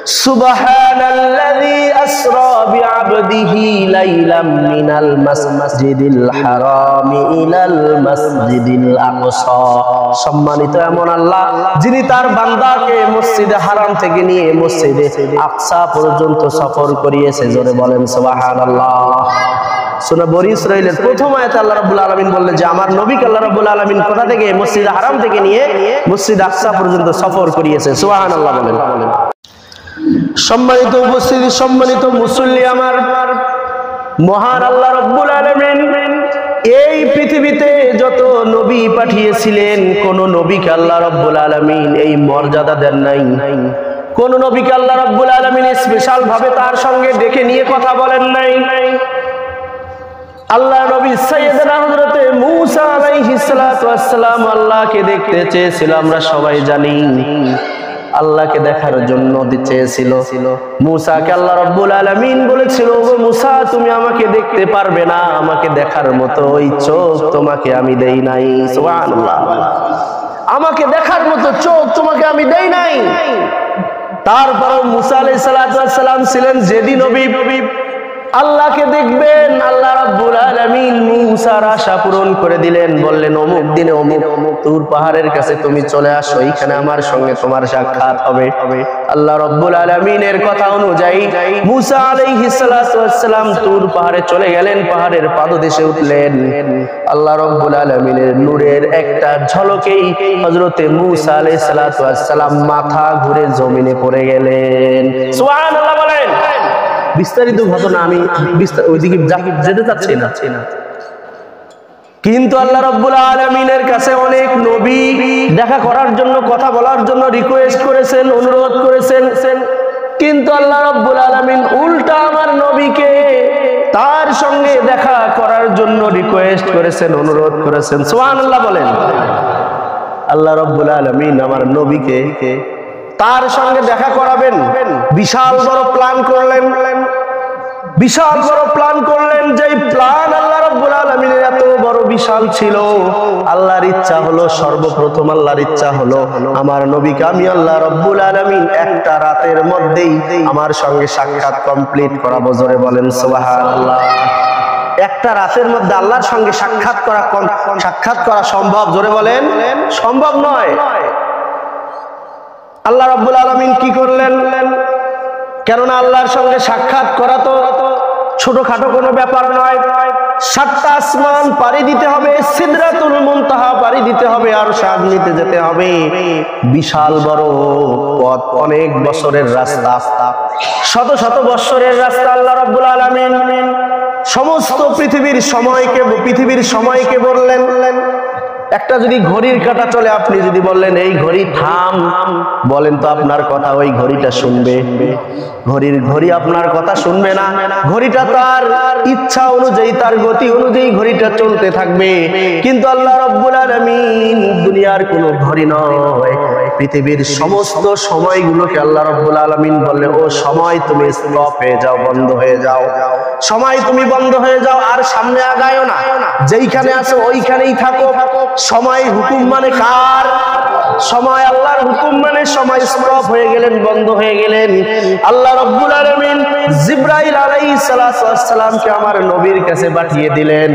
সুবহানাল্লাযী আসরা বিআবদিহি লাইলাম মিনাল মাসজিদিল হারামি ইলাল মাসজিদিল আকসা। সম্মানিত এমন আল্লাহ যিনি তার বান্দাকে মসজিদে হারাম থেকে নিয়ে মসজিদে আকসা পর্যন্ত সফর করিয়েছে। জোরে বলেন সুবহানাল্লাহ। সূরা বনী ইসরাঈলের প্রথম আয়াতে আল্লাহ রাব্বুল আলামিন বললেন যে আমার নবীকে আল্লাহ রাব্বুল আলামিন কোথা থেকে? মসজিদে হারাম থেকে নিয়ে মসজিদ আকসা পর্যন্ত সফর করিয়েছে। সুবহানাল্লাহ বলেন। সম্মানিত উপস্থিতি, সম্মানিত মুসল্লি আমার, মহান আল্লাহ রাব্বুল আলামিন এই পৃথিবীতে যত নবী পাঠিয়েছিলেন কোন নবীকে আল্লাহ রাব্বুল আলামিন এই মর্যাদা দেন নাই। কোন নবীকে আল্লাহ রাব্বুল আলামিন স্পেশাল ভাবে তার সঙ্গে ডেকে নিয়ে কথা বলেন নাই। আল্লাহ নবী সাইয়েদনা হযরতে মূসা আলাইহিস সালাতু ওয়াস সালাম আল্লাহকে দেখতে চেয়েছিল। আমরা সবাই জানি আল্লাহকে দেখার জন্য চেয়েছিল। মূসাকে আল্লাহ রাব্বুল আলামিন বলেছিল, ও মূসা তুমি আমাকে দেখতে পারবে না, আমাকে দেখার মতো ওই চোখ তোমাকে আমি দেই নাই। সুবহানাল্লাহ। আমাকে দেখার মতো চোখ তোমাকে আমি দেই নাই। তারপরও মূসা আলাইহিস সালাতু ওয়াস সালাম ছিলেন যেদি নবী আল্লাহকে দেখবেন। আল্লাহ রাব্বুল আলামিন মূসার আশা পূরণ করে দিলেন। বললেন অমুক দিনে অমুক তুর পাহাড়ের কাছে তুমি চলে আসো, এখানে আমার সঙ্গে তোমার সাক্ষাৎ হবে। আল্লাহ রাব্বুল আলামিনের কথা অনুযায়ী মূসা আলাইহিস সালাতু ওয়াস সালাম তুর পাহাড়ে চলে গেলেন, পাহাড়ের পাদদেশে উঠলেন। আল্লাহ রাব্বুল আলামিনের নূরের একটা ঝলকেই হযরতে মূসা আলাইহিস সালাতু ওয়াস সালাম মাথা ঘুরে জমিনে পড়ে গেলেন। সুবহানাল্লাহ বলেন। বিস্তারিত ঘটনা আমি ওইদিকে যেতে চাচ্ছি না, কিন্তু আল্লাহ রাব্বুল আলামিনের কাছে অনেক নবী দেখা করার জন্য, কথা বলার জন্য রিকোয়েস্ট করেছেন, অনুরোধ করেছেন, কিন্তু আল্লাহ রাব্বুল আলামিন উল্টা আমার নবীকে তার সঙ্গে দেখা করার জন্য রিকোয়েস্ট করেছেন, অনুরোধ করেছেন। সুবহানাল্লাহ বলেন। আল্লাহ রাব্বুল আলামিন আমার নবীকে তার সঙ্গে দেখা করাবেন বিশাল বড় প্ল্যান করলেন, বিশাল বড় প্ল্যান করলেন। যেই প্ল্যান আল্লাহ রাব্বুল আলামিনের এত বড় বিশাল ছিল, আল্লাহর ইচ্ছা হলো, সর্বপ্রথম আল্লাহর ইচ্ছা হলো আমার নবীকে আমি আল্লাহ রাব্বুল আলামিন একটা রাতের মধ্যেই আমার সঙ্গে সাক্ষাৎ কমপ্লিট করাবো। জোরে বলেন সুবহানাল্লাহ। একটা রাতের মধ্যে আল্লাহর সঙ্গে সাক্ষাৎ করা সম্ভব? জোরে বলেন সম্ভব নয়। আল্লাহ রাব্বুল আলামিন কি করলেন? কেননা আল্লাহর সঙ্গে সাক্ষাৎ করা তো ছোটখাটো কোনো ব্যাপার নয়। 7টা আসমান পাড়ি দিতে হবে, সিদরাতুল মুনতাহা পাড়ি দিতে হবে, আর আরশে যেতে হবে। বিশাল বড় পথ, অনেক বছরের রাস্তা, শত শত বছরের রাস্তা। আল্লাহ রাব্বুল আলামিন সমস্ত পৃথিবীর সময়কে বললেন। একটা যদি ঘড়ির কাঁটা চলে, আপনি যদি বললেন এই ঘড়ি থাম, বলেন তো আপনার কথা ওই ঘড়িটা শুনবে? ঘড়ি আপনার কথা শুনবে না। ঘড়িটা তার ইচ্ছা অনুযায়ী, তার গতি অনুযায়ী ঘড়িটা চলতে থাকবে। কিন্তু আল্লাহ রাব্বুল আলামিন দুনিয়ার কোনো ঘড়ি নয়, পৃথিবীর সমস্ত সময়গুলোকে আল্লাহ রাব্বুল আলামিন বললেন, ও সময় তুমি স্টপ হয়ে যাও, বন্ধ হয়ে যাও। সময় তুমি বন্ধ হয়ে যাও, আর সামনে আগায়ও না, যেইখানে আছো ওইখানেই থাকো। সময় হুকুম মানে কার? সময় আল্লাহর হুকুম মানে সময় স্টপ হয়ে গেলেন, বন্ধ হয়ে গেলেন। আল্লাহ রাব্বুল আলামিন জিবরাইল আলাইহিস সালাতু ওয়াস সালামকে আমার নবীর কাছে পাঠিয়ে দিলেন।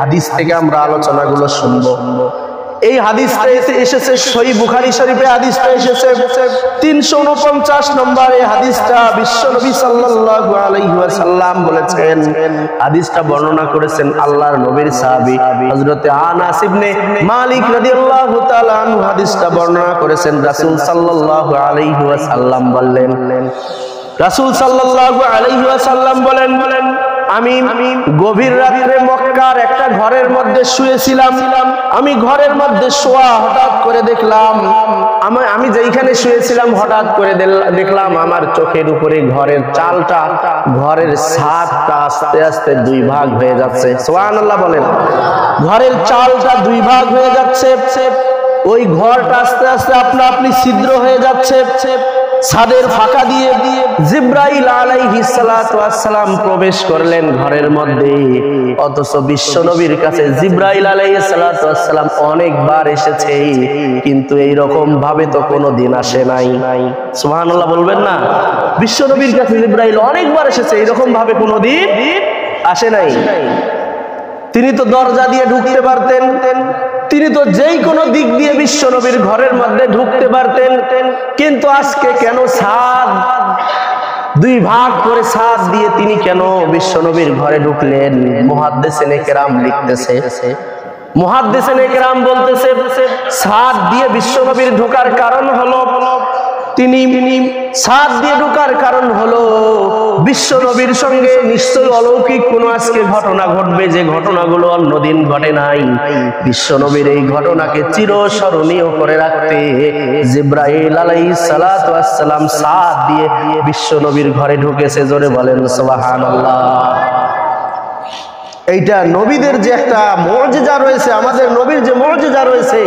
হাদিস থেকে আমরা আলোচনাগুলো শুনবো। এই হাদিসটা এসেছে সহিহ বুখারী শরীফে, হাদিসটা এসেছে 349 নম্বর। এই হাদিসটা বিশ্বনবী সাল্লাল্লাহু আলাইহি ওয়াসাল্লাম বলেছেন। হাদিসটা বর্ণনা করেছেন আল্লাহর নবীর সাহাবী হযরতে আনাস ইবনে মালিক রাদিয়াল্লাহু তাআলা আনহু। হাদিসটা বর্ণনা করেছেন রাসূল সাল্লাল্লাহু আলাইহি ওয়াসাল্লাম বললেন, রাসূল সাল্লাল্লাহু আলাইহি ওয়াসাল্লাম বলেন, আমি গভীর রাতে মক্কার একটা ঘরের মধ্যে শুয়েছিলাম। আমি ঘরের মধ্যে শোয়া, হঠাৎ করে দেখলাম, আমি যেইখানে শুয়েছিলাম হঠাৎ করে দেখলাম আমার চোখের উপরে ঘরের চালটা, ঘরের ছাদটা আস্তে আস্তে 2 ভাগ হয়ে যাচ্ছে। সুবহানাল্লাহ বলেন। ঘরের চালটা 2 ভাগ হয়ে যাচ্ছে, ওই ঘরটা আস্তে আস্তে আপনা আপনি ছিদ্র হয়ে যাচ্ছে। ছাদের ফাঁকা দিয়ে জিবরাইল আলাইহিস সালাতু ওয়াস সালাম প্রবেশ করলেন ঘরের মধ্যে। অথচ বিশ্ব নবীর কাছে জিবরাইল আলাইহিস সালাতু ওয়াস সালাম অনেকবার এসেছে, কিন্তু এই রকম ভাবে তো কোনোদিন আসে নাই। সুবহানাল্লাহ বলবেন না? বিশ্বনবীর কাছে জিবরাইল অনেকবার এসেছে, এরকম ভাবে কোনোদিন আসে নাই। তিনি তো দরজা দিয়ে ঢুকতে পারতেন, তিনি তো যেই কোনো দিক দিয়ে বিশ্বনবীর ঘরের মধ্যে ঢুকতে পারতেন, কিন্তু আজকে কেন ছাদ দুই ভাগ করে ছাদ দিয়ে তিনি কেন বিশ্বনবীর ঘরে ঢুকলেন? মুহাদ্দিসিনে কেরাম লিখতেছে, মুহাদ্দিসিনে কেরাম বলতেছে ছাদ দিয়ে বিশ্বনবীর ঢোকার কারণ হলো, তিনি ছাদ দিয়ে ঢোকার কারণ হলো বিশ্বনবীর সঙ্গে নিশ্চয় অলৌকিক কোন আজকে ঘটনা ঘটবে, যে ঘটনাগুলো অন্যদিন ঘটে নাই। বিশ্বনবীর এই ঘটনাকে চিরস্মরণীয় করে রাখতে জিবরাইল আলাইহিস সালাতু ওয়াস সালাম ছাদ দিয়ে বিশ্বনবীর ঘরে ঢুকেছে। জোরে বলেন সুবহানাল্লাহ। এইটা নবীদের যে একটা মুজিজা রয়েছে, আমাদের নবীর যে মুজিজা রয়েছে,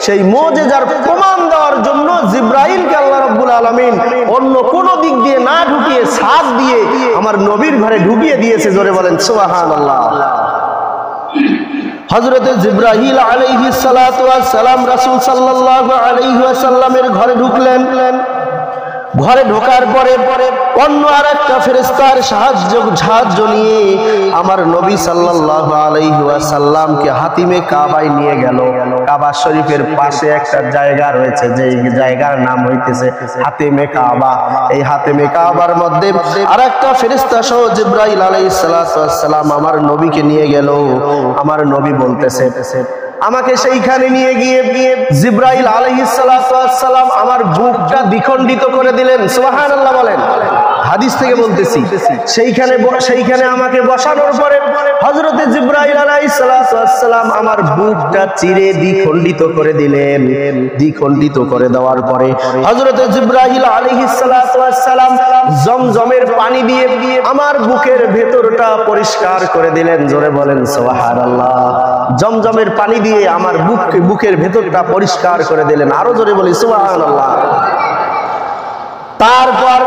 সেই মুজিজার প্রমাণ দেওয়ার জন্য জিবরাইলকে আল্লাহ রাব্বুল আলামিন অন্য কোন দিক দিয়ে না ঢুকিয়ে ছাদ দিয়ে আমার নবীর ঘরে ঢুকিয়ে দিয়েছে। জোরে বলেন সুবহানাল্লাহ। হযরত জিবরাইল আলাইহিস সালাতু ওয়াস সালাম রাসূল সাল্লাল্লাহু আলাইহি ওয়াসাল্লামের ঘরে ঢুকলেন। ঘরে ঢোকার পরে অন্য আরেকটা ফেরেশতার সাহায্য নিয়ে আমার নবী সাল্লাল্লাহু আলাইহি ওয়াসাল্লামকে হাতিমে কাবায় নিয়ে গেল। কাবা শরীফের পাশে একটা জায়গা রয়েছে, যে জায়গার নাম হইতেছে হাতিমে কাবা। এই হাতিমে কাবার মধ্যে আরেকটা ফেরেশতা সহ জিবরাইল আলাইহিস সালাতু ওয়াস সালাম আমার নবীকে নিয়ে গেল। আমার নবী বলতেছে, আমাকে সেইখানে নিয়ে গিয়ে জিবরাইল আলাইহিস সালাতু ওয়াস সালাম আমার বুকটা দ্বিখণ্ডিত করে দিলেন। সুবহানাল্লাহ বলেন। হাদিস থেকে বলতেছি, সেইখানে আমাকে বসানোর পরে হযরত জিবরাইল আলাইহিস সালাতু ওয়াস সালাম আমার বুকটা চিরে দ্বিখণ্ডিত করে দিলেন। দ্বিখণ্ডিত করে দেওয়ার পরে হযরত জিবরাইল আলাইহিস সালাতু ওয়াস সালাম জমজমের পানি দিয়ে আমার বুকের ভেতরটা পরিষ্কার করে দিলেন। জোরে বলেন সুবহানাল্লাহ। জমজমের পানি দিয়ে আমার বুকের ভেতরটা পরিষ্কার করে দিলেন। আরো জোরে বলি সুবহানাল্লাহ। তারপর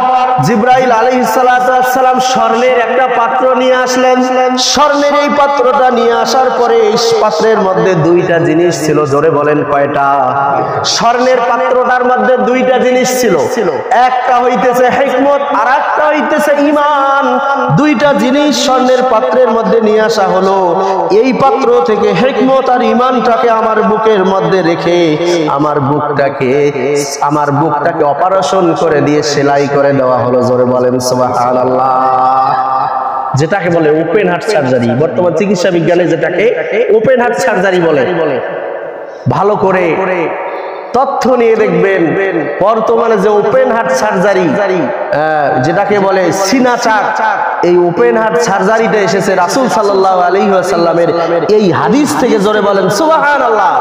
জিবরাইল আলাইহিস সালাতু ওয়াস সালাম স্বর্ণের একটা পাত্র নিয়ে আসলেন। স্বর্ণের এই পাত্রটা নিয়ে আসার পরে এই পাত্রের মধ্যে দুইটা জিনিস ছিল। জোরে বলেন কয়টা? স্বর্ণের পাত্রটার মধ্যে দুইটা জিনিস ছিল, একটা হইতেছে হিকমত আর একটা হইতেছে ঈমান। দুইটা জিনিস স্বর্ণের পাত্রের মধ্যে নিয়ে আসা হলো। এই পাত্র থেকে হিকমত আর ঈমানটাকে আমার বুকের মধ্যে রেখে আমার বুকটাকে অপারেশন করে দিয়ে সেলাই করে দেওয়া হলো। জোরে বলেন সুবহানাল্লাহ। যেটাকে বলে ওপেন হার্ট সার্জারি, বর্তমান চিকিৎসা বিজ্ঞানে যেটাকে ওপেন হার্ট সার্জারি বলে। ভালো করে তথ্য নিয়ে দেখবেন, বর্তমানে যে ওপেন হার্ট সার্জারি যেটাকে বলে সিনা চাক, এই ওপেন হার্ট সার্জারিটা এসেছে রাসূল সাল্লাল্লাহু আলাইহি ওয়াসাল্লামের এই হাদিস থেকে। জোরে বলেন সুবহানাল্লাহ।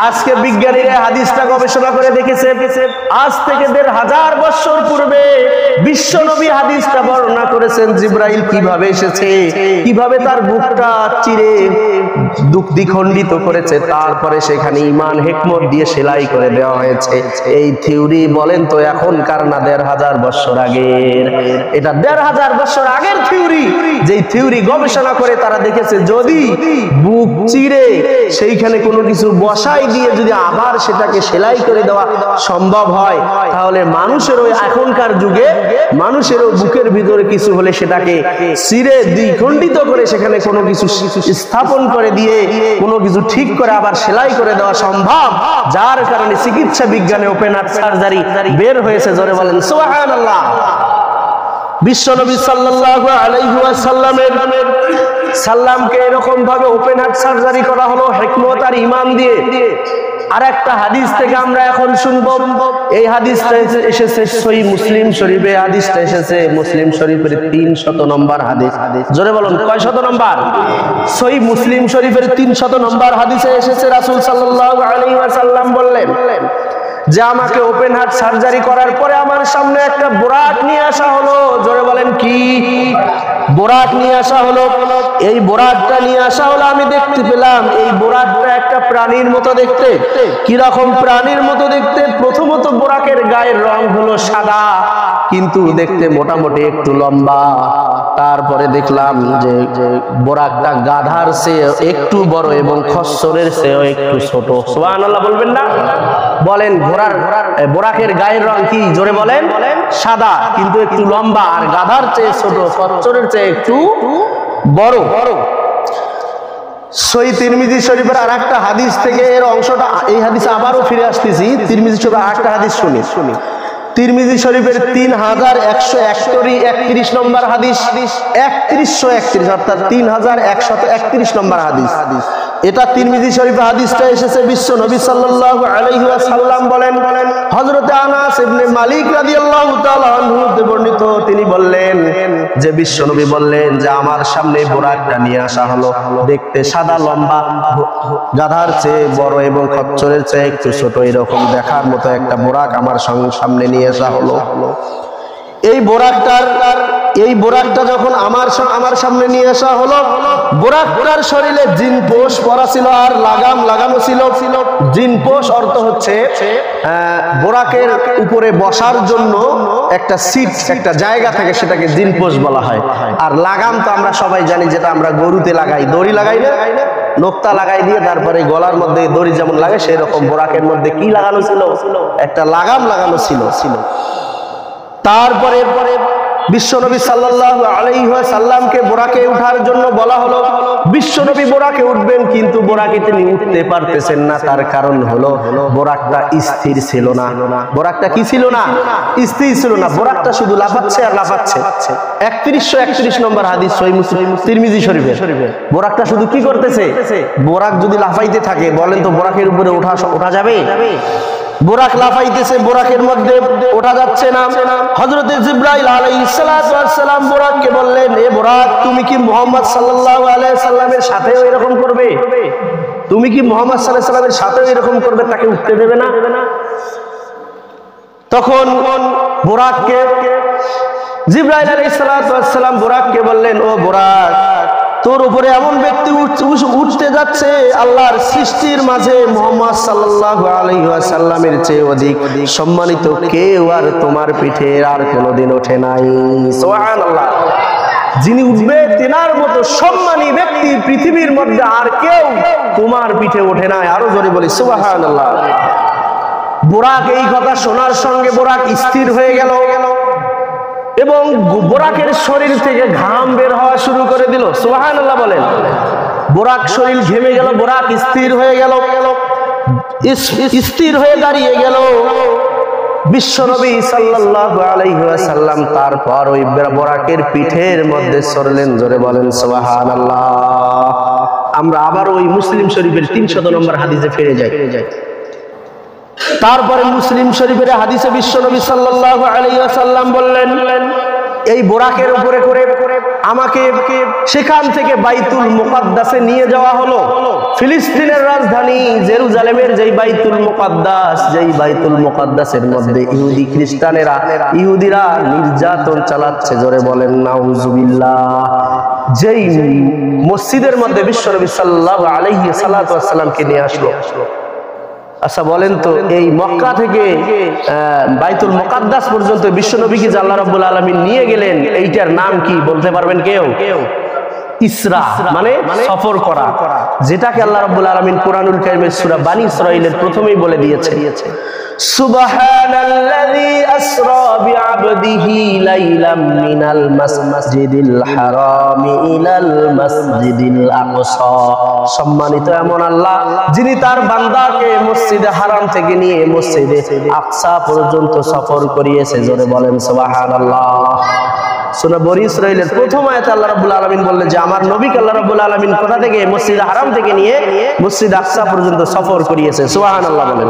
আজকে বিজ্ঞানীরা হাদিসটা গবেষণা করে দেখেছে, আজ থেকে ১৫০০ বছর পূর্বে বিশ্বনবী হাদিসটা বর্ণনা করেছেন জিবরাইল কিভাবে এসেছে, কিভাবে তার বুকটা চিরে দ্বিখণ্ডিত করেছে, তারপরে সেখানে ঈমান হিকমত দিয়ে সেলাই করে দেওয়া হয়েছে। এই থিওরি বলেন তো এখনকার না ১৫০০ বছর আগের? এটা ১৫০০ বছর আগের থিওরি, যেই থিওরি গবেষণা করে তারা দেখেছে যদি বুক চিরে সেইখানে কোনো কিছু বসাই দিয়ে যদি আবার সেটাকে সেলাই করে দেওয়া সম্ভব হয়, তাহলে মানুষেরও এখনকার যুগে মানুষেরও বুকের ভিতরে কিছু হলে সেটাকে চিরে দ্বিখণ্ডিত করে সেখানে কোনো কিছু স্থাপন করে দিয়ে কোনো কিছু ঠিক করে আবার সেলাই করে দেওয়া সম্ভব, যার কারণে চিকিৎসা বিজ্ঞানে ওপেন হার্ট সার্জারি বের হয়েছে। জোরে বলেন সুবহানাল্লাহ। বিশ্বনবী সাল্লাল্লাহু আলাইহি ওয়াসাল্লামকে এরকম ভাবে ওপেন হার্ট সার্জারি করা হলো হিকমত আর ঈমান দিয়ে। আর একটা হাদিস থেকে আমরা এখন শুনবো। এই হাদিসটা এসেছে সহিহ মুসলিম শরীফে, হাদিসটা এসেছে মুসলিম শরীফের ৩০০ নম্বর হাদিস। জোরে বলুন কয় শত নম্বর? সহিহ মুসলিম শরীফের ৩০০ নম্বর হাদিসে এসেছে রাসূল সাল্লাল্লাহু আলাইহি ওয়াসাল্লাম বললেন যে আমাকে ওপেন হার্ট সার্জারি করার পরে আমার সামনে একটা বোরাক নিয়ে আসা হলো। জোরে বলেন কি? বোরাক নিয়ে আসা হলো। এই বোরাকটা নিয়ে আসা হলো, আমি দেখতে পেলাম এই বোরাকটা একটা প্রাণীর মতো দেখতে। কিরকম প্রাণীর মতো দেখতে? প্রথমত বোরাকের গায়ের রং হলো সাদা, কিন্তু দেখতে মোটামুটি একটু লম্বা। তারপরে দেখলাম যে বোরাকটা গাধার চেয়ে একটু বড় এবং খচ্চরের চেয়েও একটু ছোট। সুবহানাল্লাহ বলবেন না? বলেন বোরাকের গায়ের রং কি? জোরে বলেন। সাদা, কিন্তু একটু লম্বা, আর গাধার চেয়ে ছোট, খচ্চরের চেয়ে একটু বড়। সহিহ তিরমিজি শরীফের আরেকটা হাদিস থেকে এর অংশটা, এই হাদিসে আবারও ফিরে আসতেছি। তিরমিজি শরীফের আরেকটা হাদিস শুনি। তিরমিজি শরীফের 3131 নম্বর হাদিস, 3131 অর্থাৎ 3131 নম্বর হাদিস। এটা তিরমিজি শরীফের হাদিসটা এসেছে বিশ্ব নবী সাল্লাল্লাহু আলাইহি ওয়াসাল্লাম বলেন, হযরতে আনাস ইবনে মালিক রাদিয়াল্লাহু তাআলা আনহু বর্ণিত, তিনি বললেন যে বিশ্ব নবী বললেন যে আমার সামনে বোরাকটা নিয়ে আসা হলো, দেখতে সাদা, লম্বা, গাধার চেয়ে বড় এবং খচ্চরের চেয়ে একটু ছোট, এরকম দেখার মতো একটা বোরাক আমার সামনে নিয়ে আসা হলো। এই বোরাকটা যখন আমার সামনে নিয়ে আসা হলো, বোরাকটার শরীরে জিনপোষ পরা ছিল আর লাগাম লাগানো ছিল। জিনপোষ অর্থ হচ্ছে বোরাকের উপরে বসার জন্য একটা সিট, একটা জায়গা থাকে, সেটাকে জিনপোষ বলা হয়। আর লাগাম তো আমরা সবাই জানি, যেটা আমরা গরুতে লাগাই, দড়ি লাগাই না, নোক্তা লাগাই দিয়ে তারপরে গলার মধ্যে দড়ি যেমন লাগে, সেই রকম বোরাকের মধ্যে কি লাগানো ছিল? একটা লাগাম লাগানো ছিল। তারপরে বিশ্বনবী সাল্লাল্লাহু আলাইহি ওয়াসাল্লামকে বোরাকে উঠার জন্য বলা হলো। বিশ্বনবী বোরাকে উঠবেন, কিন্তু বোরাকে তিনি উঠতে পারতেছেন না। তার কারণ হলো বোরাকটা স্থির ছিল না। বোরাকটা কি ছিল না? স্থির ছিল না। বোরাকটা শুধু লাফাচ্ছে আর লাফাচ্ছে। 3131 নম্বর হাদিস সহিহ মুসলিম তিরমিজি শরীফে। বোরাকটা শুধু কি করতেছে? বোরাক যদি লাফাইতে থাকে, বলেন তো বোরাকের উপরে ওঠা যাবে? বোরাক লাফাইতেছে, বোরাকের মধ্যে ওঠা যাচ্ছে না। হযরতে জিবরাইল আলাইহিস সালাতু ওয়াস সালাম বোরাককে বললেন, এ বোরাক, তুমি কি মুহাম্মদ সাল্লাল্লাহু আলাইহি সাল্লামের সাথেও এরকম করবে? তুমি কি মুহাম্মদ সাল্লাল্লাহু আলাইহি সাল্লামের সাথেও এরকম করবে? তাকে উঠতে দেবে না? তখন বোরাককে জিবরাইল আলাইহিস সালাতু ওয়াস সালাম বোরাককে বললেন, ও বোরাক, তোর উপরে এমন ব্যক্তি উঠতে যাচ্ছে, আল্লাহর সৃষ্টির মাঝে মুহাম্মদ সাল্লাল্লাহু আলাইহি ওয়াসাল্লামের চেয়ে অধিক সম্মানিত কেউ আর তোমার পিঠে আর কোনোদিন ওঠে নাই। সুবহানাল্লাহ। যিনি উঠবে তেনার মতো সম্মানী ব্যক্তি পৃথিবীর মধ্যে আর কেউ তোমার পিঠে ওঠে নাই। আরো জোরে বলি সুবহানাল্লাহ। বোরাক এই কথা শোনার সঙ্গে বোরাক স্থির হয়ে গেল এবং বোরাকের শরীর থেকে ঘাম বের হওয়া শুরু করে দিল। সুবহানাল্লাহ বলেন। বোরাক শরীর ঘেমে গেল, বোরাক স্থির হয়ে গেল, স্থির হয়ে দাঁড়িয়ে গেল। বিশ্বনবী সাল্লাল্লাহু আলাইহি ওয়াসাল্লাম তারপর ওই বোরাকের পিঠের মধ্যে চড়লেন। জোরে বলেন সুবহানাল্লাহ। আমরা আবার ওই মুসলিম শরীফের 300 নম্বর হাদিসে ফিরে যাই। তারপরে মুসলিম শরীফের হাদিসে বিশ্বনবী সাল্লাল্লাহু আলাইহি ওয়াসাল্লাম বললেন, এই বোরাকের উপরে করে আমাকে সেখান থেকে বাইতুল মুকাদ্দাসে নিয়ে যাওয়া হলো। ফিলিস্তিনের রাজধানী জেরুজালেমের যেই বাইতুল মুকাদ্দাস, যেই বাইতুল মুকাদ্দাসের মধ্যে ইহুদি খ্রিস্টানেরা, ইহুদিরা নির্যাতন চালাচ্ছে। জোরে বলেন নাউজুবিল্লাহ। যেই মসজিদের মধ্যে বিশ্বনবী সাল্লাল্লাহু আলাইহি ওয়াসাল্লামকে নিয়ে আসলো। আচ্ছা বলেন তো, এই মক্কা থেকে বাইতুল মুকাদ্দাস পর্যন্ত বিশ্বনবীকে যে আল্লাহ রাব্বুল আলামিন নিয়ে গেলেন, এইটার নাম কি বলতে পারবেন কেউ? ইসরা, মানে সফর করা, যেটাকে আল্লাহ রাব্বুল আলামিন কুরআনুল কারীমের সূরা বানী ইসরাঈলের প্রথমেই বলে দিয়েছে, সুবহানাল্লাযী আসরা বিআবদিহি লাইলাম মিনাল মাসজিদিল হারামি ইলাল মাসজিদিল আকসা। সম্মানিত এমন আল্লাহ, যিনি তার বান্দাকে মসজিদে হারাম থেকে নিয়ে মসজিদে আকসা পর্যন্ত সফর করিয়েছে। জোরে বলেন সুবহানাল্লাহ। সূরা বনী ইসরাঈলের প্রথম আয়াতে আল্লাহ রাব্বুল আলামিন বললেন যে আমার নবীকে আল্লাহ রাব্বুল আলামিন কোথা থেকে? মসজিদে হারাম থেকে নিয়ে মসজিদ আকসা পর্যন্ত সফর করিয়েছে। সুবহানাল্লাহ বলেন।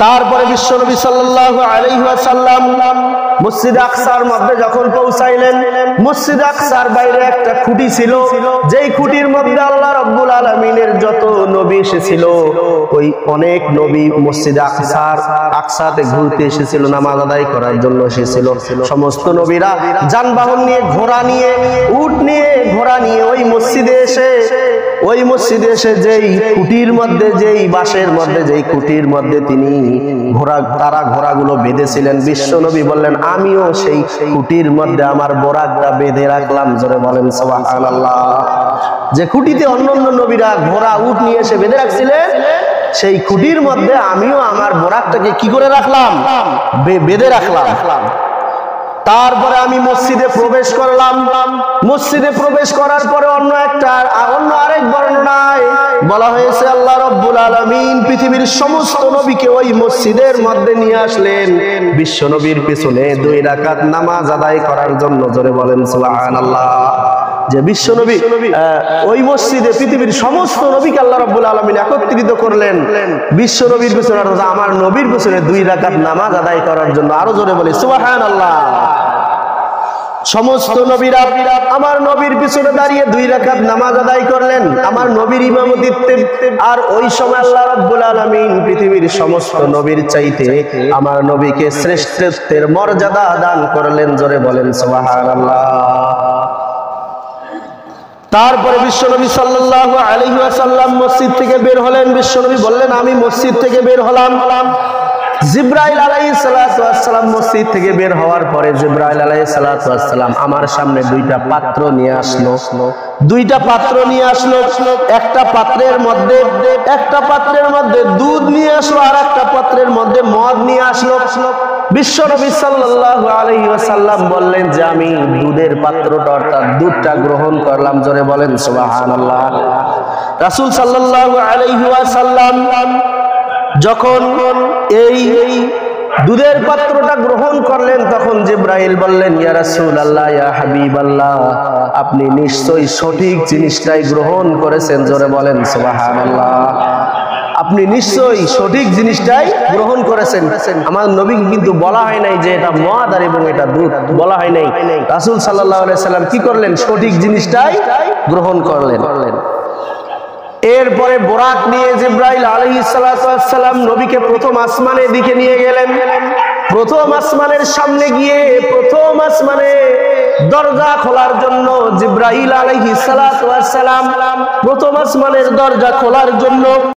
তারপরে বিশ্বনবী সাল্লাল্লাহু আলাইহি ওয়াসাল্লাম মসজিদ আকসার মধ্যে যখন পৌঁছাইলেন, মসজিদ আকসার বাইরে একটা খুঁটি ছিল, যেই খুঁটির মধ্যে আল্লাহ রাব্বুল আলামিনের যত নবী এসেছিল, ওই অনেক নবী মসজিদ আকসাতে ঘুরতে এসেছিল, নামাজ আদায় করার জন্য এসেছিল। সমস্ত নবীরা যানবাহন নিয়ে, ঘোড়া নিয়ে, উট নিয়ে, ঘোড়া নিয়ে ওই মসজিদে এসে যেই খুঁটির মধ্যে, যেই বাঁশের মধ্যে, যেই খুঁটির মধ্যে তিনি তারা ঘোড়াগুলো বেঁধেছিলেন, বিশ্বনবী বললেন আমিও সেই খুঁটির মধ্যে আমার বোরাকটা বেঁধে রাখলাম। জোরে বলেন সুবহানাল্লাহ। যে খুঁটিতে অন্যান্য নবীরা ঘোড়া উট নিয়ে এসে বেঁধে রাখছিলেন, সেই খুঁটির মধ্যে আমিও আমার বোরাকটাকে কি করে রাখলাম? বেঁধে রাখলাম। তারপরে আমি মসজিদে প্রবেশ করলাম। মসজিদে প্রবেশ করার পরে অন্য আরেক বর্ণনায় বলা হয়েছে আল্লাহ রাব্বুল আলামিন পৃথিবীর সমস্ত নবীকে ওই মসজিদের মধ্যে নিয়ে আসলেন বিশ্ব নবীর পিছনে 2 রাকাত নামাজ আদায় করার জন্য। জোরে বলেন সুবহানাল্লাহ। যে বিশ্ব নবী ওই মসজিদে পৃথিবীর সমস্ত নবীকে আল্লাহ রাব্বুল আলামিন একত্রিত করলেন বিশ্ব নবীর পিছনে, আমার নবীর পিছনে 2 রাকাত নামাজ আদায় করার জন্য। আরো জোরে বলি সুবহানাল্লাহ। সমস্ত নবীরা আমার নবীর পিছনে দাঁড়িয়ে 2 রাকাত নামাজ আদায় করলেন আমার নবীর ইমামতিত্বে। আর ওই সময় আল্লাহ রাব্বুল আলামিন পৃথিবীর সমস্ত নবীর চাইতে আমার নবীকে শ্রেষ্ঠত্বের মর্যাদা দান করলেন। জোরে বলেন সুবহানাল্লাহ। তারপরে বিশ্বনবী সাল্লাল্লাহু আলাইহি ওয়াসাল্লাম মসজিদ থেকে বের হলেন। বিশ্বনবী বললেন আমি মসজিদ থেকে বের হলাম। জিবরাইল আলাইহিস সালাতু ওয়াস সালাম মসজিদ থেকে বের হওয়ার পরে জিবরাইল আলাইহিস সালাতু ওয়াস সালাম আমার সামনে 2টা পাত্র নিয়ে আসলো। 2টা পাত্র নিয়ে আসলো। একটা পাত্রের মধ্যে দুধ নিয়ে আসলো, আর একটা পাত্রের মধ্যে মদ নিয়ে আসলো। বিশ্বনবী সাল্লাল্লাহু আলাইহি ওয়াসাল্লাম বললেন যে আমি দুধের পাত্রটা অর্থাৎ দুধটা গ্রহণ করলাম। জোরে বলেন সুবহানাল্লাহ। রাসূল সাল্লাল্লাহু আলাইহি ওয়াসাল্লাম যখন এই দুধের পাত্রটা গ্রহণ করলেন তখন জিবরাইল বললেন ইয়া রাসূলুল্লাহ ইয়া হাবিবাল্লাহ আপনি নিশ্চয়ই সঠিক জিনিসটাই গ্রহণ করেছেন। জোরে বলেন সুবহানাল্লাহ। আপনি নিশ্চয়ই সঠিক জিনিসটাই গ্রহণ করেছেন। আমার নবী কিন্তু বলা হয় নাই যে এটা মদ আর এবং এটা দুধ, বলা হয় নাই। রাসূল সাল্লাল্লাহু আলাইহি সাল্লাম কি করলেন? সঠিক জিনিসটাই গ্রহণ করলেন। এরপরে বোরাক নিয়ে জিবরাইল আলাইহিস সালাতু ওয়াস সালাম নবীকে প্রথম আসমানের দিকে নিয়ে গেলেন। প্রথম আসমানের সামনে গিয়ে প্রথম আসমানে দরজা খোলার জন্য জিবরাইল আলাইহিস সালাতু ওয়াস সালাম প্রথম আসমানের দরজা খোলার জন্য